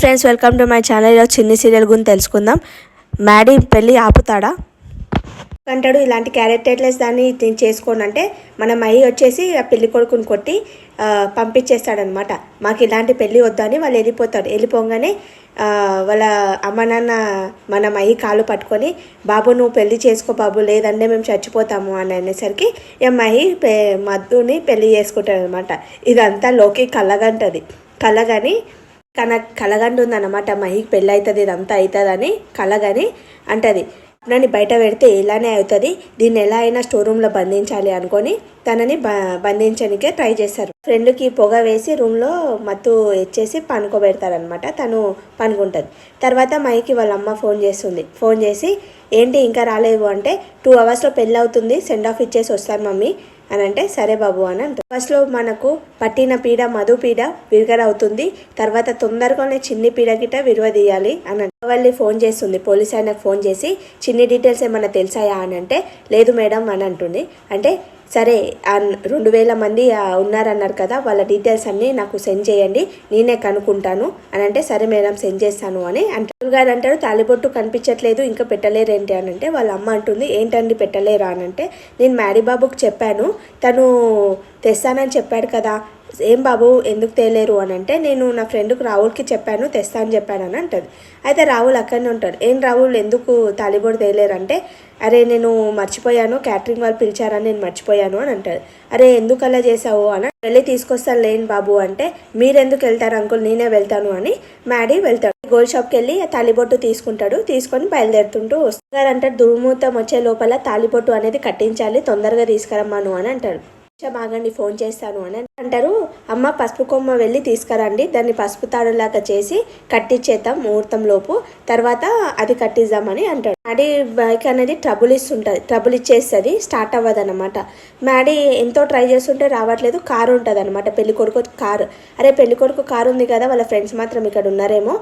Friends, welcome to my channel. ఈరోజు చిన్ని serial గురించి తెలుసుకుందాం. మ్యాడీ పెళ్ళి ఆపుతాడా అంటాడు. ఇలాంటి క్యారెక్టర్లెస్ దాన్ని చేసుకోండి అంటే మన మహి వచ్చేసి ఆ పెళ్లి కొడుకుని కొట్టి పంపించేస్తాడనమాట. మాకు ఇలాంటి పెళ్ళి వద్దని వాళ్ళు వెళ్ళిపోతాడు. వెళ్ళిపోగానే వాళ్ళ అమ్మ నాన్న మన మహి కాలు పట్టుకొని, బాబు నువ్వు పెళ్లి చేసుకో బాబు, లేదంటే మేము చచ్చిపోతాము అని అనేసరికి మహి మధుని పెళ్లి చేసుకుంటాడు అనమాట. ఇదంతా లోకి కళ్ళగంటది. కళ్ళగని కలగండి ఉందన్నమాట. మహికి పెళ్ళి అవుతుంది, ఇదంతా అవుతుందని కలగని అంటది. నన్ను బయట పెడితే ఇలానే అవుతుంది, దీన్ని ఎలా అయినా స్టోర్ రూమ్లో బంధించాలి అనుకొని తనని బంధించడానికే ట్రై చేస్తారు. ఫ్రెండ్కి పొగ వేసి రూమ్లో మత్తు ఇచ్చేసి పనుకోబెడతారనమాట. తను పనుకుంటుంది. తర్వాత మహికి వాళ్ళ అమ్మ ఫోన్ చేస్తుంది. ఫోన్ చేసి ఏంటి ఇంకా రాలేవు అంటే 2 అవర్స్లో పెళ్ళి అవుతుంది, సెండ్ ఆఫ్ ఇచ్చేసి వస్తాను మమ్మీ అని అంటే సరే బాబు అని అంటారు. ఫస్ట్లో మనకు పట్టిన పీడ మధు పీడ విరగరవుతుంది, తర్వాత తొందరగానే చిన్ని పీడ గిట్ట విరవదీయాలి అని వాళ్ళని ఫోన్ చేస్తుంది. పోలీస్ ఆయనకు ఫోన్ చేసి చిన్ని డీటెయిల్స్ ఏమన్నా తెలిసాయా అని అంటే లేదు మేడం అని అంటుంది. అంటే సరే 2000 మంది ఉన్నారన్నారు కదా, వాళ్ళ డీటెయిల్స్ అన్నీ నాకు సెండ్ చేయండి, నేనే కనుక్కుంటాను అని అంటే సరే మేడం సెండ్ చేస్తాను అని అంటారు. గారు అంటారు తాలిబొట్టు కనిపించట్లేదు, ఇంకా పెట్టలేరేంటి అని అంటే వాళ్ళ అమ్మ అంటుంది ఏంటండి పెట్టలేరా అని అంటే నేను మ్యాడీ బాబుకి చెప్పాను, తను తెస్తానని చెప్పాడు కదా, ఏం బాబు ఎందుకు తేలేరు అని అంటే నేను నా ఫ్రెండ్కి రాహుల్కి చెప్పాను తెస్తా అని చెప్పాను అని అంటుంది. అయితే రాహుల్ అక్కడనే ఉంటాడు. ఏం రాహుల్ ఎందుకు తాలిబొట్టు తేలేరు అంటే అరే నేను మర్చిపోయాను, క్యాటరింగ్ వాళ్ళు పిలిచారని నేను మర్చిపోయాను అని అంటాడు. అరే ఎందుకు అలా చేసావు అని వెళ్ళి తీసుకొస్తాను లేని బాబు అంటే మీరెందుకు వెళ్తారు అంకుల్, నేనే వెళ్తాను అని మ్యాడీ వెళ్తాడు. గోల్డ్ షాప్కి వెళ్ళి తాలిబొట్టు తీసుకుంటాడు. తీసుకొని బయలుదేరుతుంటూ వస్తారు. అంటారు దుర్ముహూర్తం వచ్చే లోపల తాలిబొట్టు అనేది కట్టించాలి, తొందరగా తీసుకురమ్మాను అని అంటాడు. బాగండి ఫోన్ చేస్తాను అని అంటారు. అమ్మ పసుపు కొమ్మ వెళ్ళి తీసుకురండి, దాన్ని పసుపు తాడులాగా చేసి కట్టించేద్దాం ముహూర్తం లోపు, తర్వాత అది కట్టిద్దామని అంటాడు. మ్యాడీ బైక్ అనేది ట్రబుల్ ఇచ్చేస్తుంది, స్టార్ట్ అవ్వదు అనమాట. మ్యాడీ ఎంతో ట్రై చేస్తుంటే రావట్లేదు. కారు ఉంటుంది అనమాట, పెళ్లి కొడుకు కారు. అరే పెళ్లి కొడుకు కారు ఉంది కదా, వాళ్ళ ఫ్రెండ్స్ మాత్రం ఇక్కడ ఉన్నారేమో,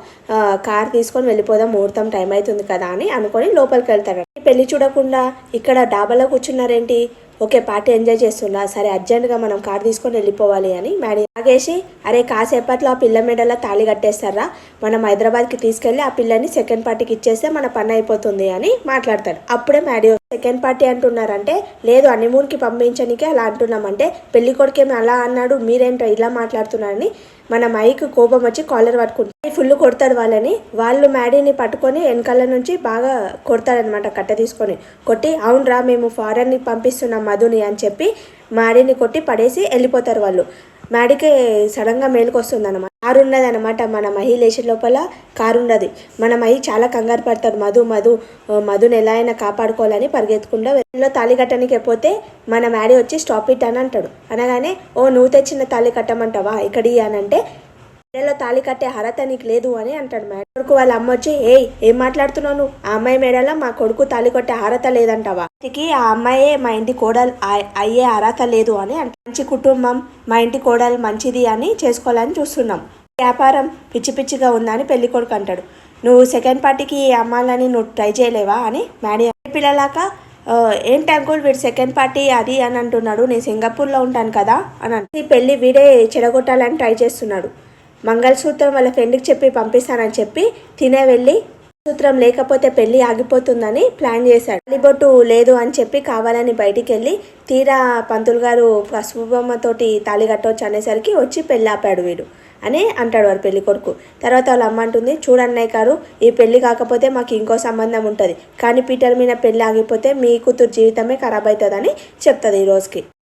కార్ తీసుకొని వెళ్ళిపోదాం ముహూర్తం టైం అవుతుంది కదా అని అనుకొని లోపలికి వెళ్తాడు. పెళ్లి చూడకుండా ఇక్కడ డాబాలో కూర్చున్నారేంటి, ఓకే పార్టీ ఎంజాయ్ చేస్తున్నా, సరే అర్జెంటుగా మనం కార్ తీసుకొని వెళ్ళిపోవాలి అని మ్యాడీ ఆగేసి అరే కాసేపట్లో ఆ పిల్ల మెడలో తాళి కట్టేస్తారా, మనం హైదరాబాద్కి తీసుకెళ్ళి ఆ పిల్లని సెకండ్ పార్టీకి ఇచ్చేస్తే మన పని అయిపోతుంది అని మాట్లాడతాడు. అప్పుడే మ్యాడీ సెకండ్ పార్టీ అంటున్నారంటే లేదు హనీమూన్కి పంపించడానికి అలా అంటున్నామంటే పెళ్లి కొడుకేమో అలా అన్నాడు, మీరేంటో ఇలా మాట్లాడుతున్నారని మన మైక్ కోపం వచ్చి కాలర్ పట్టుకుంటారు. ఫుల్ కొడతాడు వాళ్ళని. వాళ్ళు మ్యాడీని పట్టుకొని వెనకాల నుంచి బాగా కొడతారనమాట, కట్ట తీసుకొని కొట్టి అవునరా మేము ఫారెన్ని పంపిస్తున్నాం మధుని అని చెప్పి మ్యాడీని కొట్టి పడేసి వెళ్ళిపోతారు వాళ్ళు. మ్యాడీకి సడన్గా మేలుకు వస్తుంది అనమాట. కారు ఉన్నది అనమాట, మన మహి లేచి లోపల కారు ఉన్నది. మన మహి చాలా కంగారు పడతాడు. మధుని ఎలా అయినా కాపాడుకోవాలని పరిగెత్తుకుంటూ వెళ్ళలో తాళి కట్టడానికి పోతే మన మ్యాడీ వచ్చి స్టాప్ ఇట్ అని అంటాడు. అనగానే ఓ నువ్వు తెచ్చిన తాళి కట్టమంటావా ఇక్కడి అని అంటే మెడలో తాళి కట్టే అర్హత నీకు లేదు అని అంటాడు. మ్యాడీ కొడుకు వాళ్ళ అమ్మ వచ్చి ఏం మాట్లాడుతున్నావు, ఆ అమ్మాయి మెడలో మా కొడుకు తాళి కట్టే అర్హత లేదంటావా, ఆ అమ్మాయే మా ఇంటి కోడలు అయ్యే అర్హత లేదు అని అంట. మంచి కుటుంబం, మా ఇంటి కోడలు మంచిది అని చేసుకోవాలని చూస్తున్నాం, వ్యాపారం పిచ్చి పిచ్చిగా ఉందా అని పెళ్లి కొడుకు అంటాడు. నువ్వు సెకండ్ పార్టీకి అమ్మాలని నువ్వు ట్రై చేయలేవా అని మ్యాడీ పిల్లలాక ఏంటి అంకుల్ వీడు సెకండ్ పార్టీ అది అని అంటున్నాడు, నేను సింగపూర్లో ఉంటాను కదా అని అంటే పెళ్లి వీడే చెడగొట్టాలని ట్రై చేస్తున్నాడు. మంగళసూత్రం వాళ్ళ ఫ్రెండ్కి చెప్పి పంపిస్తానని చెప్పి తినే వెళ్ళి సూత్రం లేకపోతే పెళ్లి ఆగిపోతుందని ప్లాన్ చేశాడు. తాలిబొట్టు లేదు అని చెప్పి కావాలని బయటికి వెళ్ళి తీరా పంతులు గారు పసుపు బొమ్మతోటి తాళి కట్టవచ్చు అనేసరికి వచ్చి పెళ్ళి ఆపాడు వీడు అని అంటాడు వాడు పెళ్లి కొడుకు. తర్వాత వాళ్ళ అమ్మ అంటుంది చూడన్నయ్య గారు ఈ పెళ్లి కాకపోతే మాకు ఇంకో సంబంధం ఉంటుంది, కానీ పీటర్ మీద పెళ్లి ఆగిపోతే మీ కూతురు జీవితమే ఖరాబ్ అవుతుందని చెప్తుంది ఈ రోజుకి.